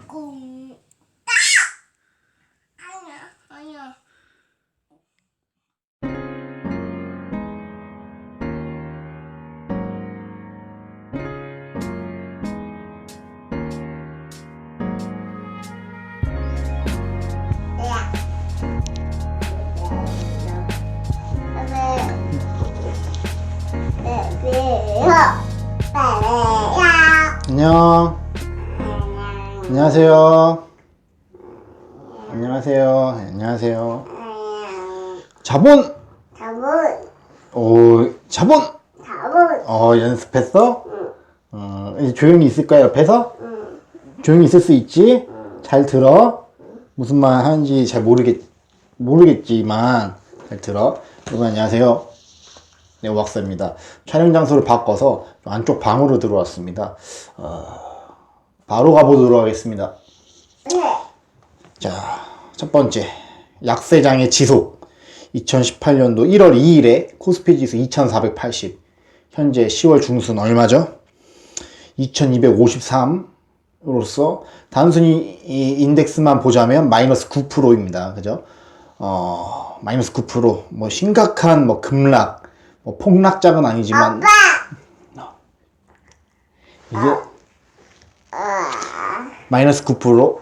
공. 아니야. 안녕. 안녕하세요. 안녕하세요. 자본. 자본. 연습했어? 이제 조용히 있을 거야, 옆에서? 조용히 있을 수 있지? 잘 들어. 무슨 말 하는지 잘 모르겠지만 잘 들어. 여러분 안녕하세요. 네, 오박사입니다. 촬영 장소를 바꿔서 안쪽 방으로 들어왔습니다. 바로 가보도록 하겠습니다. 자, 첫 번째, 약세장의 지속. 2018년도 1월 2일에 코스피 지수 2480, 현재 10월 중순 얼마죠? 2253으로서 단순히 이 인덱스만 보자면 마이너스 9%입니다. 그죠? 마이너스 9%, 뭐 심각한 뭐 급락, 뭐 폭락작은 아니지만 이게 마이너스 9%,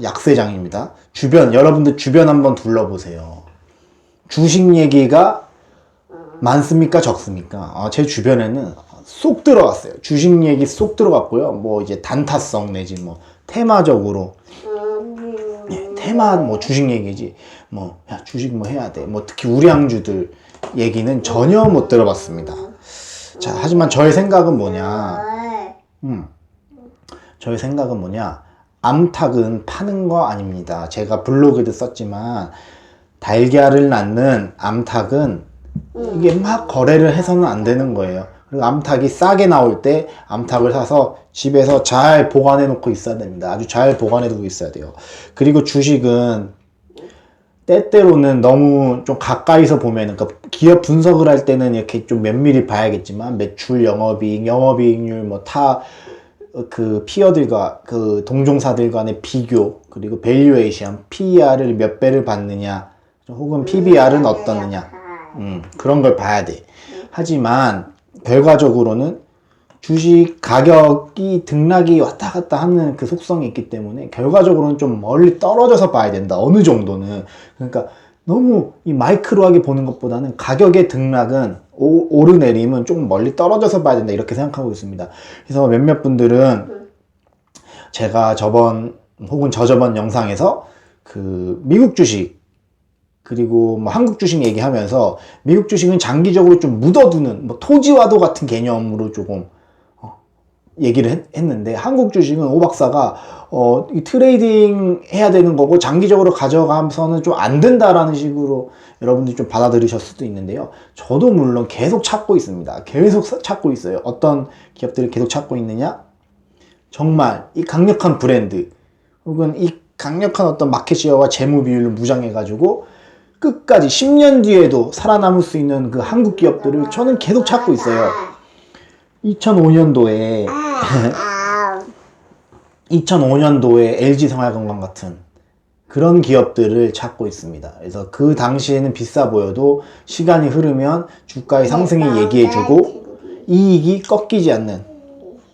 약세장입니다. 여러분들 주변 한번 둘러보세요. 주식 얘기가 많습니까? 적습니까? 제 주변에는 쏙 들어갔어요. 주식 얘기 쏙 들어갔고요. 뭐 이제 단타성 내지 뭐 테마적으로, 테마 뭐 주식 얘기지. 뭐 야, 주식 뭐 해야 돼. 뭐 특히 우량주들 얘기는 전혀 못 들어봤습니다. 자, 하지만 저의 생각은 뭐냐? 암탉은 파는 거 아닙니다. 제가 블로그에도 썼지만 달걀을 낳는 암탉은 이게 막 거래를 해서는 안 되는 거예요. 그리고 암탉이 싸게 나올 때 암탉을 사서 집에서 잘 보관해 놓고 있어야 됩니다. 아주 잘 보관해 두고 있어야 돼요. 그리고 주식은 때때로는 너무 좀 가까이서 보면은, 그러니까 기업 분석을 할 때는 이렇게 좀 면밀히 봐야겠지만 매출, 영업이익률, 뭐 그 피어들과 그 동종사들 간의 비교, 그리고 밸류에이션, PER을 몇 배를 받느냐, 혹은 PBR은 어떻느냐, 그런 걸 봐야 돼. 하지만 결과적으로는 주식 가격이 등락이 왔다 갔다 하는 그 속성이 있기 때문에 결과적으로는 좀 멀리 떨어져서 봐야 된다. 어느 정도는. 그러니까 너무 이 마이크로하게 보는 것보다는 가격의 등락은, 오르내림은 조금 멀리 떨어져서 봐야 된다, 이렇게 생각하고 있습니다. 그래서 몇몇 분들은 제가 저번 혹은 저저번 영상에서 그 미국 주식 그리고 뭐 한국 주식 얘기하면서 미국 주식은 장기적으로 좀 묻어두는 뭐 토지와도 같은 개념으로 조금 얘기를 했는데, 한국 주식은 오 박사가 이 트레이딩 해야 되는 거고 장기적으로 가져가면서는 좀 안 된다라는 식으로 여러분들이 좀 받아들이실 수도 있는데요. 저도 물론 계속 찾고 있습니다. 계속 찾고 있어요. 어떤 기업들을 계속 찾고 있느냐? 정말 이 강력한 브랜드 혹은 이 강력한 어떤 마켓시어와 재무 비율을 무장해가지고 끝까지 10년 뒤에도 살아남을 수 있는 그 한국 기업들을 저는 계속 찾고 있어요. 2005년도에 LG생활건강 같은 그런 기업들을 찾고 있습니다. 그래서 그 당시에는 비싸 보여도 시간이 흐르면 주가의 상승이 얘기해주고 이익이 꺾이지 않는,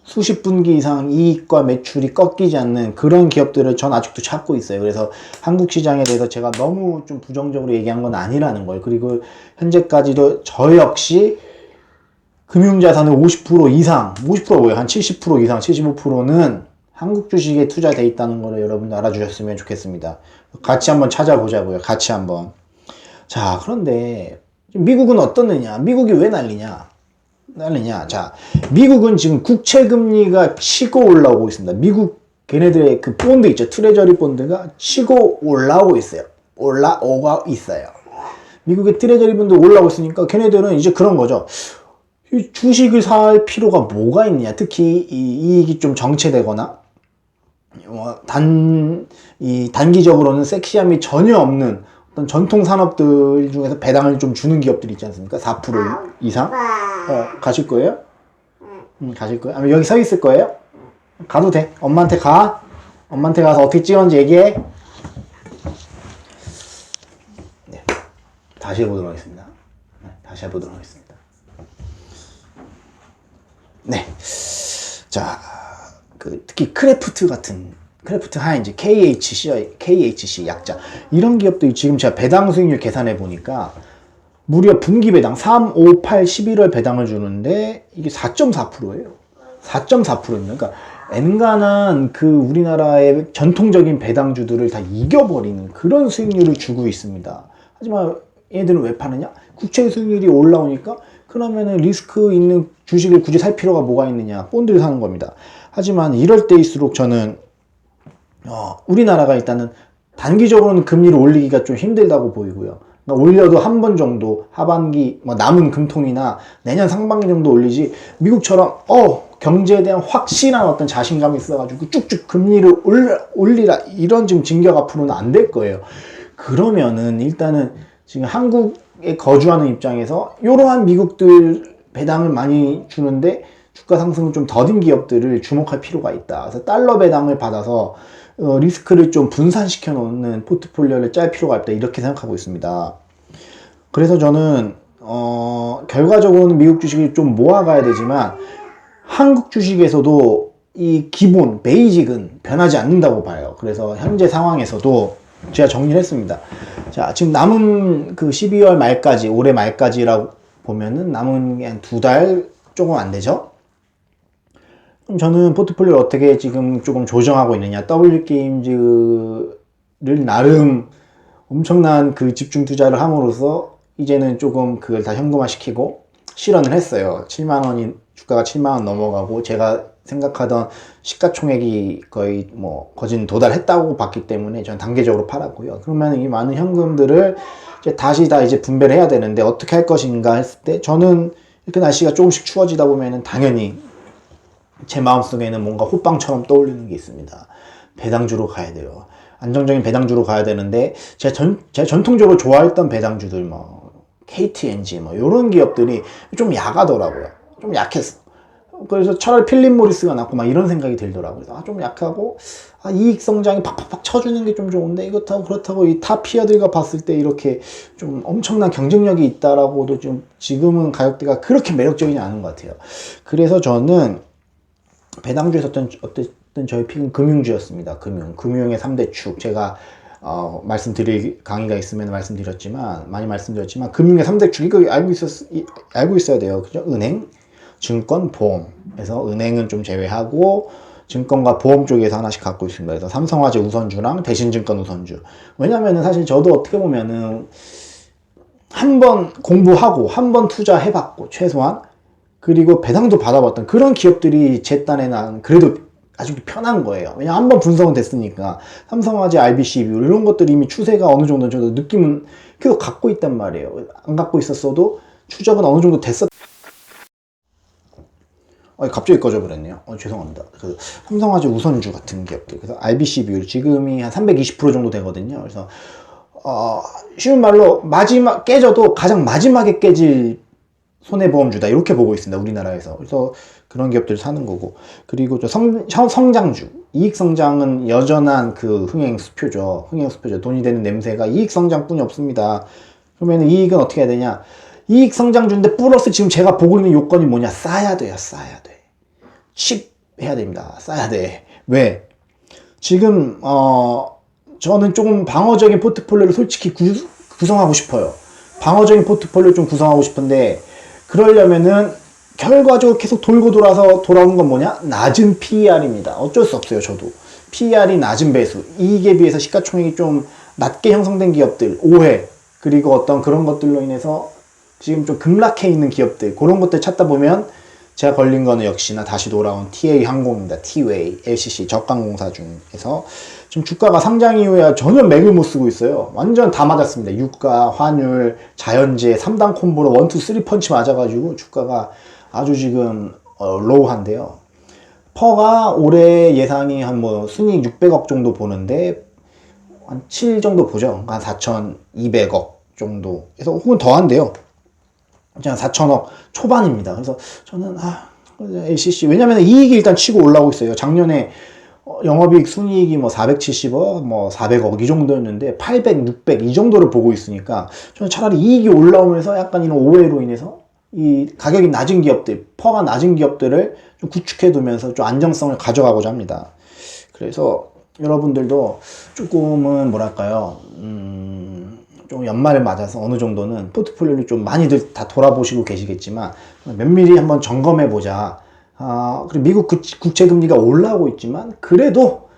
수십 분기 이상 이익과 매출이 꺾이지 않는 그런 기업들을 전 아직도 찾고 있어요. 그래서 한국 시장에 대해서 제가 너무 좀 부정적으로 얘기한 건 아니라는 거예요. 그리고 현재까지도 저 역시 금융자산의 50% 이상, 50%가 뭐예요? 한 70% 이상, 75%는 한국 주식에 투자되어 있다는 거를 여러분들 알아주셨으면 좋겠습니다. 같이 한번 찾아보자고요. 같이 한번. 자, 그런데 미국은 어떻느냐? 미국이 왜 난리냐? 자, 미국은 지금 국채금리가 치고 올라오고 있습니다. 미국 걔네들의 그 본드 있죠? 트레저리 본드가 치고 올라오고 있어요. 미국의 트레저리 본드 올라오고 있으니까 걔네들은 이제 그런 거죠. 주식을 살 필요가 뭐가 있느냐. 특히 이 이익이 좀 정체되거나 단기적으로는 섹시함이 전혀 없는 어떤 전통 산업들 중에서 배당을 좀 주는 기업들이 있지 않습니까? 4% 이상? 가실 거예요? 가실 거예요? 아니면 여기 서 있을 거예요? 가도 돼. 엄마한테 가. 엄마한테 가서 어떻게 찍었는지 얘기해. 네. 다시 해보도록 하겠습니다. 네, 다시 해보도록 하겠습니다. 네. 자, 특히 크래프트 하인즈, KHC 약자. 이런 기업들이 지금 제가 배당 수익률 계산해 보니까 무려 분기 배당 3, 5, 8, 11월 배당을 주는데 이게 4.4%예요. 4.4%입니다. 그러니까 엔간한 우리나라의 전통적인 배당주들을 다 이겨버리는 그런 수익률을 주고 있습니다. 하지만 얘들은 왜 파느냐? 국채 수익률이 올라오니까 그러면은 리스크 있는 주식을 굳이 살 필요가 뭐가 있느냐? 본드를 사는 겁니다. 하지만 이럴 때일수록 저는 우리나라가 일단은 단기적으로는 금리를 올리기가 좀 힘들다고 보이고요. 그러니까 올려도 한 번 정도 하반기 남은 금통이나 내년 상반기 정도 올리지, 미국처럼 경제에 대한 확실한 어떤 자신감이 있어가지고 쭉쭉 금리를 올리라 이런 지금 진격 앞으로는 안 될 거예요. 그러면은 일단은 지금 한국에 거주하는 입장에서 이러한 미국들 배당을 많이 주는데 주가 상승은 좀 더딘 기업들을 주목할 필요가 있다. 그래서 달러 배당을 받아서 리스크를 좀 분산시켜 놓는 포트폴리오를 짤 필요가 있다. 이렇게 생각하고 있습니다. 그래서 저는 결과적으로는 미국 주식을 좀 모아가야 되지만 한국 주식에서도 이 기본 베이직은 변하지 않는다고 봐요. 그래서 현재 상황에서도 제가 정리를 했습니다. 자, 지금 남은 12월 말까지, 올해 말까지라고 보면은 남은 한 2달 조금 안 되죠? 그럼 저는 포트폴리오를 어떻게 지금 조금 조정하고 있느냐. W게임즈를 나름 엄청난 집중 투자를 함으로써 이제는 조금 그걸 다 현금화 시키고 실현을 했어요. 7만원이, 주가가 7만원 넘어가고 제가 생각하던 시가총액이 거의 거진 도달했다고 봤기 때문에 저는 단계적으로 팔았고요. 그러면 이 많은 현금들을 이제 다시 다 이제 분배를 해야 되는데 어떻게 할 것인가 했을 때 저는 이렇게 날씨가 조금씩 추워지다 보면은 당연히 제 마음속에는 뭔가 호빵처럼 떠올리는 게 있습니다. 배당주로 가야 돼요. 안정적인 배당주로 가야 되는데 제가 전통적으로 좋아했던 배당주들 KTNG 이런 기업들이 좀 야하더라고요. 좀 약했어. 그래서 차라리 필립 모리스가 낫고 이런 생각이 들더라고요. 좀 약하고 이익 성장이 팍팍팍 쳐주는 게 좀 좋은데 이렇다고 그렇다고 이 타 피어들과 봤을 때 이렇게 좀 엄청난 경쟁력이 있다라고도 좀 지금은 가격대가 그렇게 매력적이지 않은 것 같아요. 그래서 저는 배당주에서 어쨌든 저희 픽은 금융주였습니다. 금융의 3대 축. 제가 말씀드릴 강의가 있으면 많이 말씀드렸지만 금융의 3대 축 이거 알고 있어야 돼요. 그죠? 은행, 증권, 보험에서 은행은 좀 제외하고 증권과 보험 쪽에서 하나씩 갖고 있습니다. 그래서 삼성화재 우선주랑 대신증권 우선주. 왜냐면은 사실 저도 어떻게 보면은 한 번 공부하고 한 번 투자해봤고 최소한 그리고 배당도 받아봤던 그런 기업들이 제 딴에는 그래도 아주 편한 거예요. 왜냐면 한번 분석은 됐으니까. 삼성화재, RBC 이런 것들이 이미 추세가 어느 정도 저도 느낌은 계속 갖고 있단 말이에요. 안 갖고 있었어도 추적은 어느 정도 됐었. 갑자기 꺼져버렸네요. 죄송합니다. 삼성화재 우선주 같은 기업들. 그래서 RBC 비율 지금이 한 320% 정도 되거든요. 그래서 쉬운 말로 깨져도 가장 마지막에 깨질 손해보험주다 이렇게 보고 있습니다. 우리나라에서. 그래서 그런 기업들 사는 거고. 그리고 성장주, 이익성장은 여전한 흥행수표죠. 돈이 되는 냄새가 이익성장뿐이 없습니다. 그러면 이익은 어떻게 해야 되냐? 이익성장주인데 플러스 지금 제가 보고 있는 요건이 뭐냐? 싸야 돼요. 해야 됩니다. 싸야 돼. 왜? 지금 저는 조금 방어적인 포트폴리오를 솔직히 구성하고 싶어요. 방어적인 포트폴리오 좀 구성하고 싶은데 그러려면은 결과적으로 계속 돌고 돌아서 돌아오는 건 뭐냐? 낮은 PER입니다. 어쩔 수 없어요. 저도 PER이 낮은 배수, 이익에 비해서 시가총액이 좀 낮게 형성된 기업들, 오해 그리고 어떤 그런 것들로 인해서 지금 좀 급락해 있는 기업들, 그런 것들 찾다 보면 제가 걸린 거는 역시나 다시 돌아온 TA 항공입니다. T-Way, LCC, 저가항공사 중에서 지금 주가가 상장 이후에 전혀 맥을 못 쓰고 있어요. 완전 다 맞았습니다. 유가, 환율, 자연재해 3단 콤보로 1, 2, 3 펀치 맞아가지고 주가가 아주 지금 로우한데요. 퍼가 올해 예상이 한 순이익 600억 정도 보는데 한 7 정도 보죠. 한 4,200억 정도. 그래서 혹은 더한데요. 그냥 4천억 초반입니다. 그래서 저는 LCC. 왜냐면 이익이 일단 치고 올라오고 있어요. 작년에 영업이익 순이익이 뭐 470억, 뭐 400억 이 정도였는데 800, 600 이 정도를 보고 있으니까 저는 차라리 이익이 올라오면서 약간 이런 오해로 인해서 이 가격이 낮은 기업들, 퍼가 낮은 기업들을 좀 구축해 두면서 좀 안정성을 가져가고자 합니다. 그래서 여러분들도 조금은 뭐랄까요, 좀 연말을 맞아서 어느 정도는 포트폴리오를 좀 많이들 다 돌아보시고 계시겠지만 면밀히 한번 점검해 보자. 그리고 미국 국채금리가 올라오고 있지만 그래도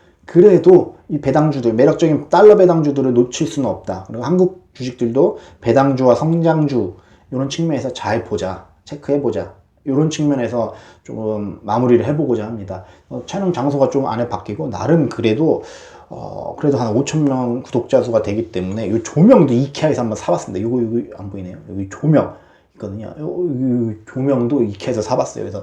이 배당주들, 매력적인 달러 배당주들을 놓칠 수는 없다. 그리고 한국 주식들도 배당주와 성장주 이런 측면에서 잘 보자, 체크해 보자. 이런 측면에서 조금 마무리를 해보고자 합니다. 촬영 장소가 좀 안에 바뀌고 나름 그래도 한 5,000명 구독자 수가 되기 때문에 이 조명도 이케아에서 한번 사봤습니다. 이거 안 보이네요. 여기 조명 있거든요. 이 조명도 이케아에서 사봤어요. 그래서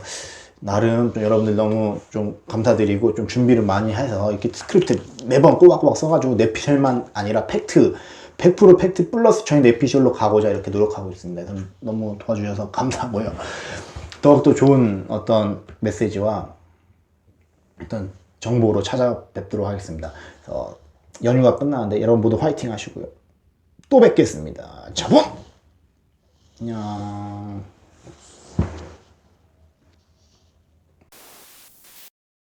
나름 좀 여러분들 너무 좀 감사드리고 좀 준비를 많이 해서 이렇게 스크립트 매번 꼬박꼬박 써가지고 내피셜만 아니라 팩트 100% 팩트 플러스 저희 내피셜로 가고자 이렇게 노력하고 있습니다. 그래서 너무 도와주셔서 감사하고요. 더욱더 좋은 어떤 메시지와 어떤 정보로 찾아뵙도록 하겠습니다. 그래서 연휴가 끝나는데 여러분 모두 화이팅 하시고요. 또 뵙겠습니다. 자본! 안녕.